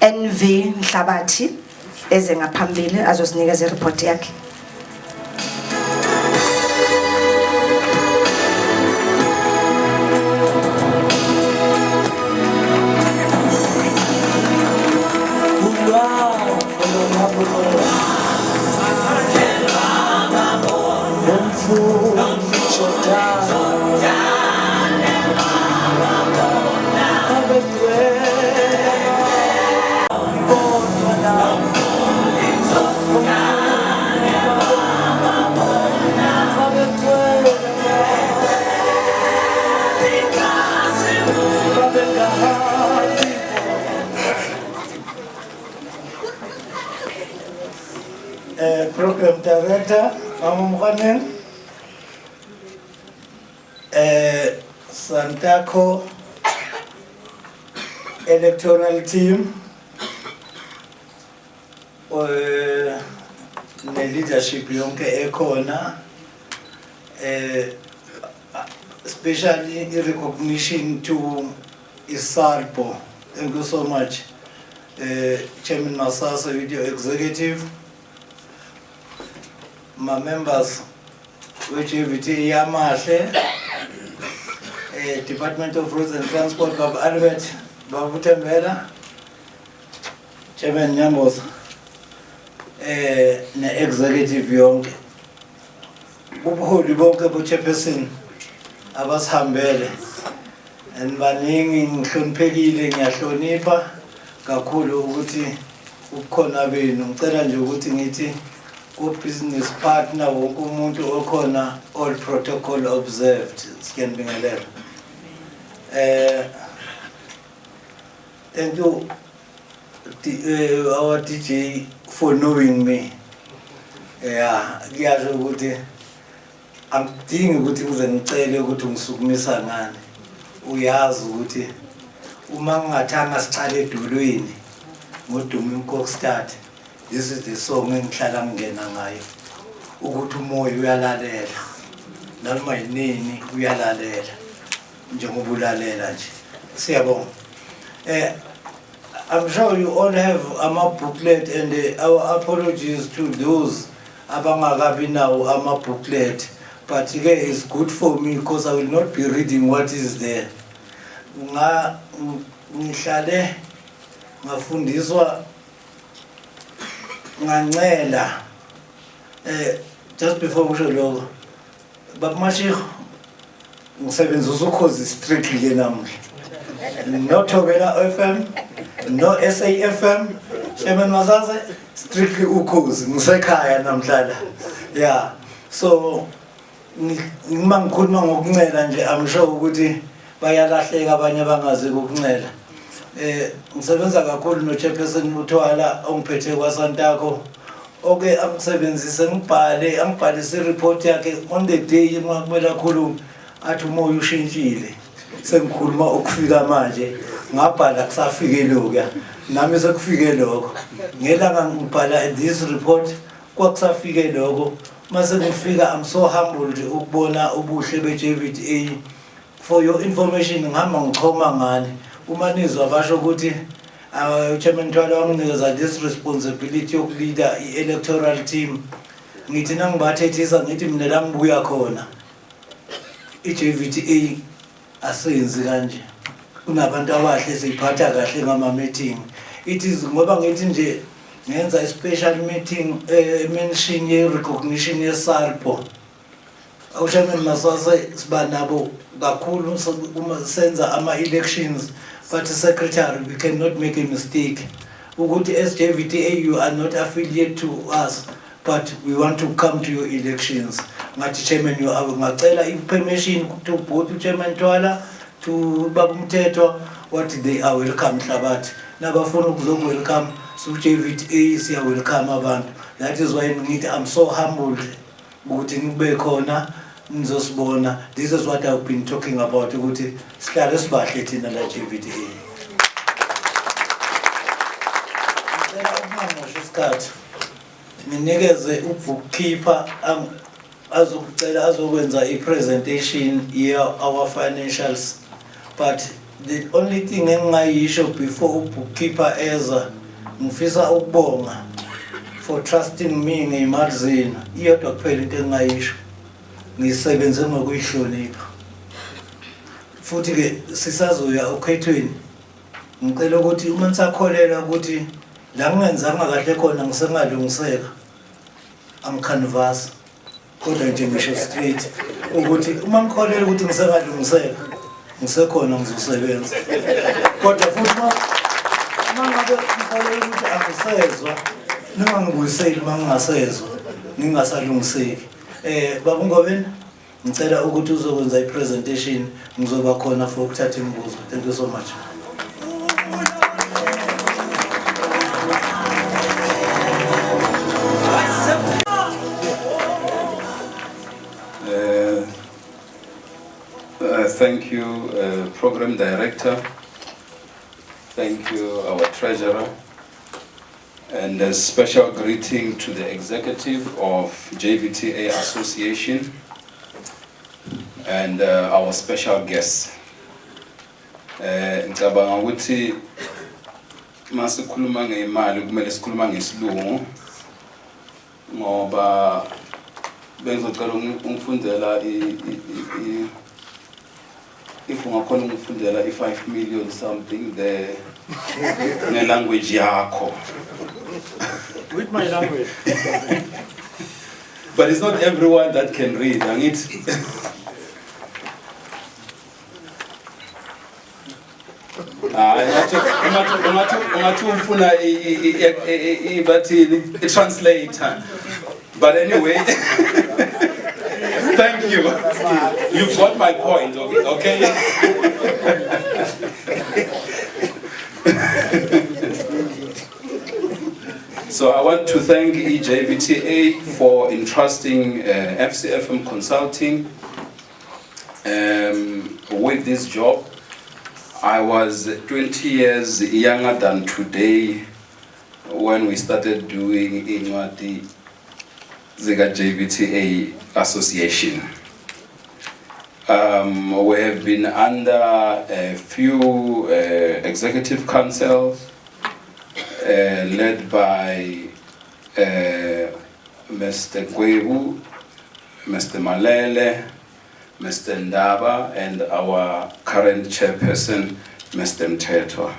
Nhlabathi eze ngaphambili azosinikeza ireport yakhe. Program Director, Mvikeni, Santako, Electoral Team, the leadership yonke ekhona, especially in recognition to Isarpo. Thank you so much, Chairman Masasa, Video Executive. My members, which EVT Yamahle, Department of Roads and Transport, Bob Albert, Babutembela, Chairman Nyambos, Executive Young, Buholi Bonke Buchapesin, Abbas Hambele, and Baning Khunpegile Nyashonipa, Kakulu Uti, Ukonabe, Nuntera Juguti Niti. Business partner wokumuntu okhona all protocol observed. Siyanibingelela. Thank you our DJ for knowing me. Ngiyazi ukuthi angidingi ukuthi uze ngicele ukuthi ngisukumisa ngani. Uyazi ukuthi uma ngingathanga siqale edolweni ngodumo inkokstad. This is the song engihlala ngena ngayo ukuthi umoya uyalalela noma yinini uyalalela njengoba ulalela nje. Siyabonga. I'm sure you all have a booklet, and our apologies to those abangakabi nawo ama booklet, but again it's good for me because I will not be reading what is there. Ngihlale ngafundiswa ngancela just before kusho lokho bakumashiho ngisebenzisa ukhozi strictly ke namuhla, no Thobela FM, no SAFM, Chairman Masase, strictly ukhozi ngisekhaya namhlanje. Yeah, so ngimangikhuluma ngokuncela nje I'm sure ukuthi bayalahleka abanye bangazi ukuncela. Ngisebenza kakhulu no Chairperson uThwala ongiphethe kwaSantako. Okay, angisebenzise angibhalise report yakhe on the day kumele akhulume athi umoya ushintshile. Sengikhuluma ukufika manje ngabhala kusafike lokho nami sekufike lokho. Ngelanga ngibhala this report kwakusafike lokho. Mase ngifika I'm so humbled ukubona ubuhle beJVTA. For your information ngihamba ngichoma ngani. Uma nizwa basho ukuthi Chairman Thwala wanginikeza this responsibility of leader electoral team. Ngithi nangibathethisa ngithi mina la ngibuya khona iJVTA asenzi kanje. Kunabantu abahle siphatha kahle ngama meeting. It is ngoba ngithi nje ngenza special meeting mention ye recognition ye SARPO. Chairman Masase siba nabo kakhulu uma senza ama elections. But Secretary, we cannot make a mistake. Ukuthi SJVTA, you are not affiliated to us, but we want to come to your elections. Ngathi Chairman, you are ngacela permission to both Chairman Thwala to Babu Mthethwa, what they are welcome Nhlabathi. Nabafuna ukuzo welcome, so JVTA is here welcome abantu. That is why I'm so humbled ukuthi ngibe khona. This is what I've been talking about. Sihlale sibahle thina la JVTA. Nginikeze ubookkeeper azokwenza i-presentation year our financials, but The only thing engingayisho before ubookkeeper eza ngifisa ukubonga for trusting me ngeyimali zenu. Iyodwa kuphela into engingayisho. Ngisebenze ngokuyihlonipha. Futhi ke sisazoya okhethweni. Ngicela ukuthi uma nisakholela ukuthi la ngingenzanga kahle khona ngisengalungiseka. Angikhanvasi. Kodwa nje ngisho straight ukuthi uma ngikholela ukuthi ngisengalungiseka ngisekhona ngizosebenza. Kodwa futhi uma ngabe ngikholela ukuthi angisezwa ningangibuyiseli uma ngingasezwa ngingasalungiseki. Baba Ngobeni ngicela ukuthi uzokwenza ipresentation ngizoba khona for ukuthatha imibuzo. Thank you so much. Thank you, Program Director. Thank you, our Treasurer. And a special greeting to the Executive of JVTA Association and our special guests. Ngicabanga ukuthi masikhuluma ngeimali kumele sikhuluma ngesilungu ngoba bengizocela ungifundela if ungakhona ungifundela i5 million something the language yakho. With my language. But it's not everyone that can read. And it's a translator. But anyway, thank you. You've got my point, okay? So I want to thank EJVTA for entrusting FCFM Consulting with this job. I was 20 years younger than today when we started doing the JVTA Association. We have been under a few executive councils led by Mr. Gwebu, Mr. Malele, Mr. Ndaba, and our current chairperson, Mr. Mteto.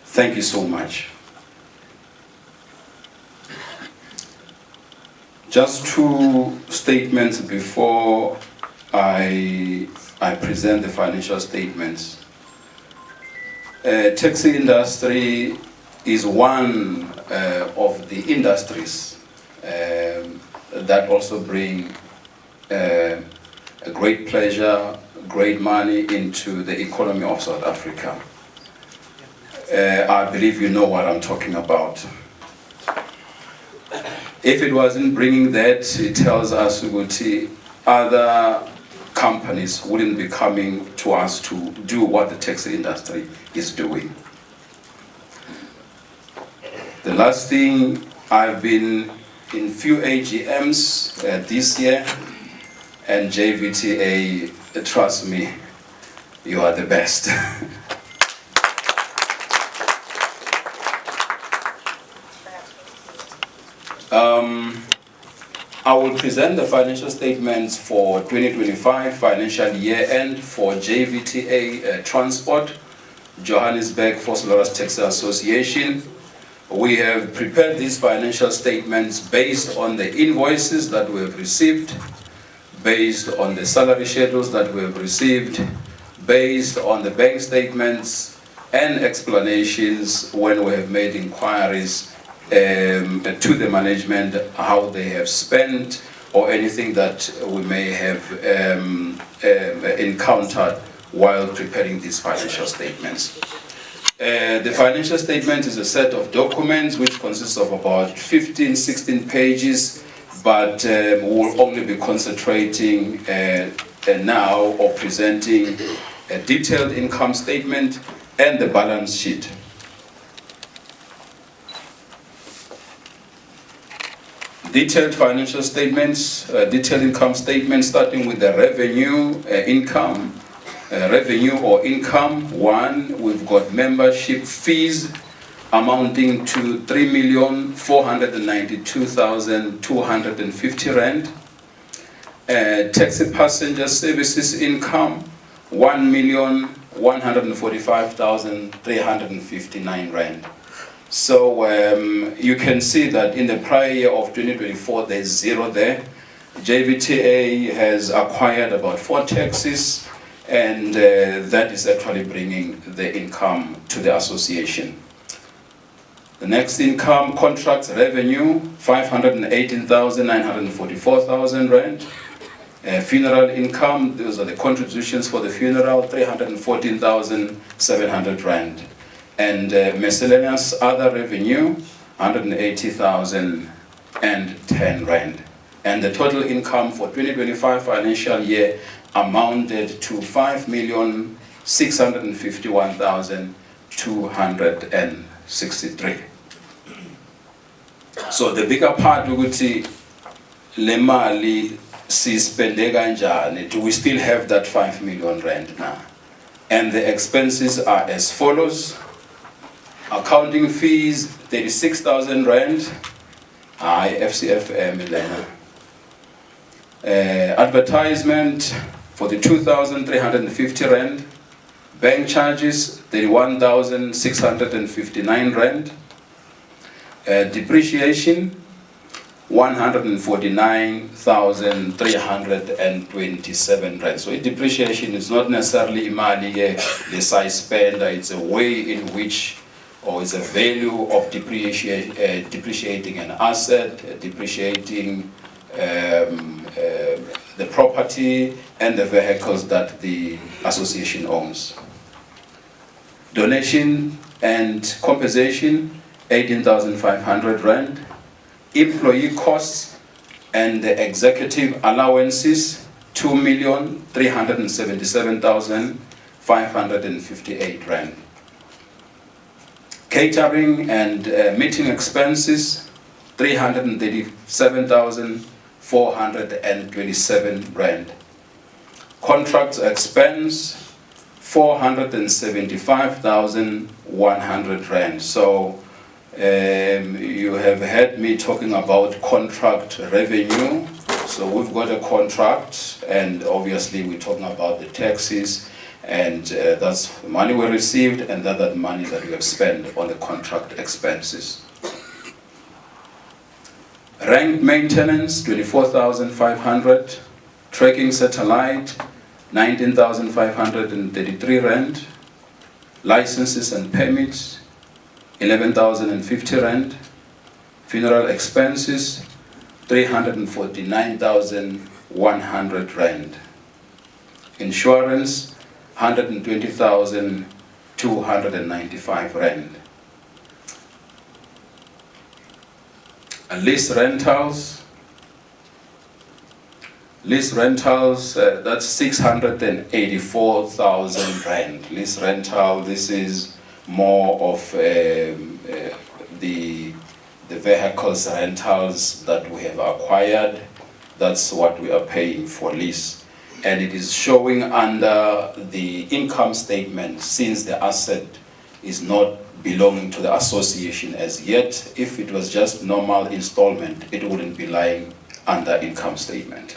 Thank you so much. Just two statements before I present the financial statements. Taxi industry is one of the industries that also bring a great pleasure, great money into the economy of South Africa. I believe you know what I'm talking about. If it wasn't bringing that, it tells us that other companies wouldn't be coming to us to do what the taxi industry is doing. The last thing, I've been in few AGMs this year, and JVTA, trust me, you are the best. I will present the financial statements for 2025 financial year end for JVTA Transport, Johannesburg Vosloorus Taxi Association. We have prepared these financial statements based on the invoices that we have received, based on the salary schedules that we have received, based on the bank statements and explanations when we have made inquiries to the management how they have spent or anything that we may have encountered while preparing these financial statements. The financial statement is a set of documents which consists of about 15-16 pages, but we will only be concentrating now or presenting a detailed income statement and the balance sheet. Detailed financial statements, detailed income statements starting with the revenue, income, Revenue or income, 1, we've got membership fees amounting to 3,492,250 rand. Taxi passenger services income, 1,145,359 rand. So you can see that in the prior year of 2024, there's 0 there. JVTA has acquired about 4 taxis, and that is actually bringing the income to the association. The next income, contracts revenue, 518,944,000 rand. Funeral income, those are the contributions for the funeral, 314,700 rand. And miscellaneous other revenue, 180,010 rand. And the total income for 2025 financial year amounted to 5,651,263. So the bigger part, ukuthi le mali sispende kanjani, do we still have that 5 million rand now? And the expenses are as follows. Accounting fees, 36,000 rand. FCFM Elena. Advertisement, 42,350 rand. Bank charges, 31,659 rand. Depreciation, 149,327 rand. So depreciation is not necessarily imali the size spend, it's a way in which, or it's a value of depreciating an asset, depreciating the property and the vehicles that the association owns. Donation and compensation, 18,500 rand. Employee costs and the executive allowances, 2,377,558 rand. Catering and meeting expenses, 337,427 rand. Contracts expense, 475,100 rand. So you have heard me talking about contract revenue. So we've got a contract, and obviously we're talking about the taxes, and that's money we received and that money that we have spent on the contract expenses. Rank maintenance, 24,500. Tracking satellite, 19,533 rand. Licenses and permits, 11,050 rand. Funeral expenses, 349,100 rand. Insurance, 120,295 rand. Lease rentals. That's 684,000 rand. Lease rental, this is more of the vehicles rentals that we have acquired. That's what we are paying for lease. And it is showing under the income statement, since the asset is not belonging to the association as yet. If it was just normal installment, it wouldn't be lying under income statement.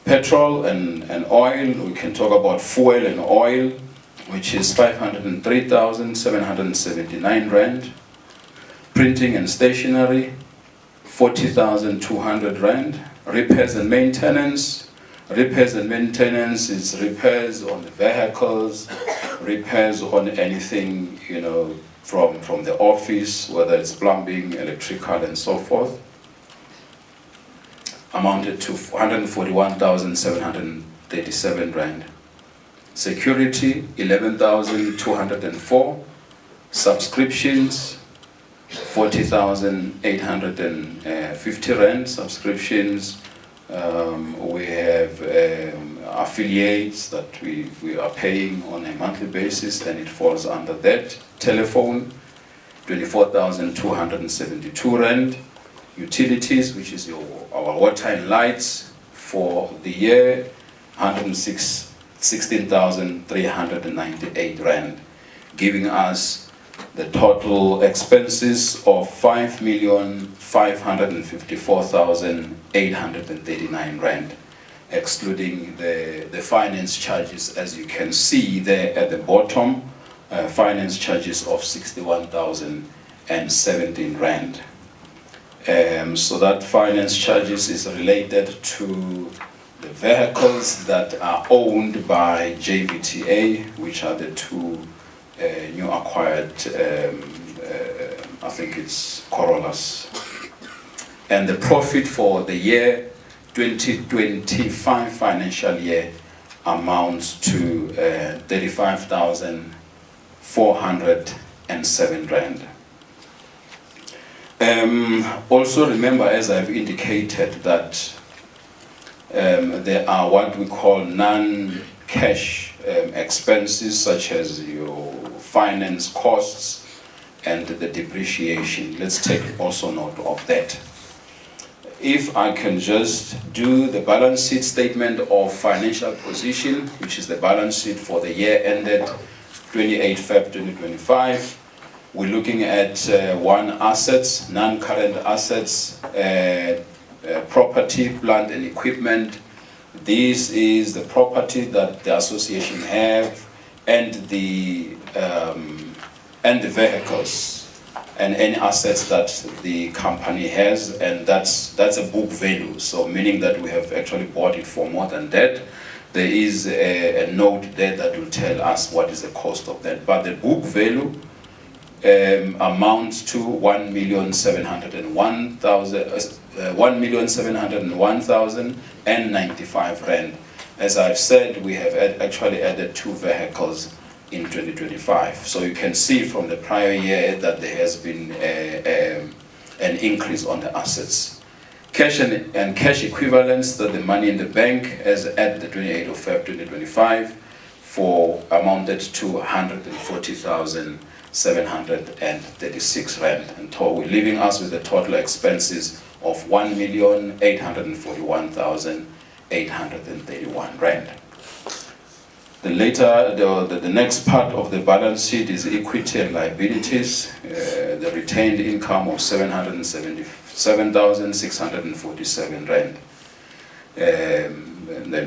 Petrol and oil, we can talk about fuel and oil, which is 503,779 rand. Printing and stationery, 40,200 rand. Repairs and maintenance. Repairs and maintenance is repairs on the vehicles, repairs on anything, from the office, whether it's plumbing, electrical, and so forth. Amounted to 141,737 rand. Security, 11,204. Subscriptions, 40,850 rand. Subscriptions. We have affiliates that we are paying on a monthly basis, and it falls under that. Telephone, 24,272 rand. Utilities, which is our water and lights, for the year, 16,398 rand, giving us the total expenses of 5,554,839 rand, excluding the finance charges, as you can see there at the bottom, finance charges of 61,017 rand. So that finance charges is related to the vehicles that are owned by JVTA, which are the two new acquired, I think it's Corollas. And the profit for the year 2025 financial year amounts to 35,407 rand. Also remember, as I've indicated, that there are what we call non-cash expenses, such as your finance costs and the depreciation. Let's take also note of that. If I can just do the balance sheet statement of financial position, which is the balance sheet for the year ended 28 Feb 2025, we're looking at one, assets, non-current assets, property, plant and equipment. This is the property that the association have, and the vehicles and any assets that the company has, and that's a book value. So meaning that we have actually bought it for more than that. There is a note there that will tell us what is the cost of that. But the book value amounts to 1,701,095 rand. As I've said, we have actually added 2 vehicles in 2025. So you can see from the prior year that there has been an increase on the assets. Cash and cash equivalents, that the money in the bank as at the 28th of Feb 2025 amounted to 140,736 rand, and we're leaving us with the total expenses of 1,841,831 rand. The next part of the balance sheet is equity and liabilities. The retained income of 777,647 rand. And then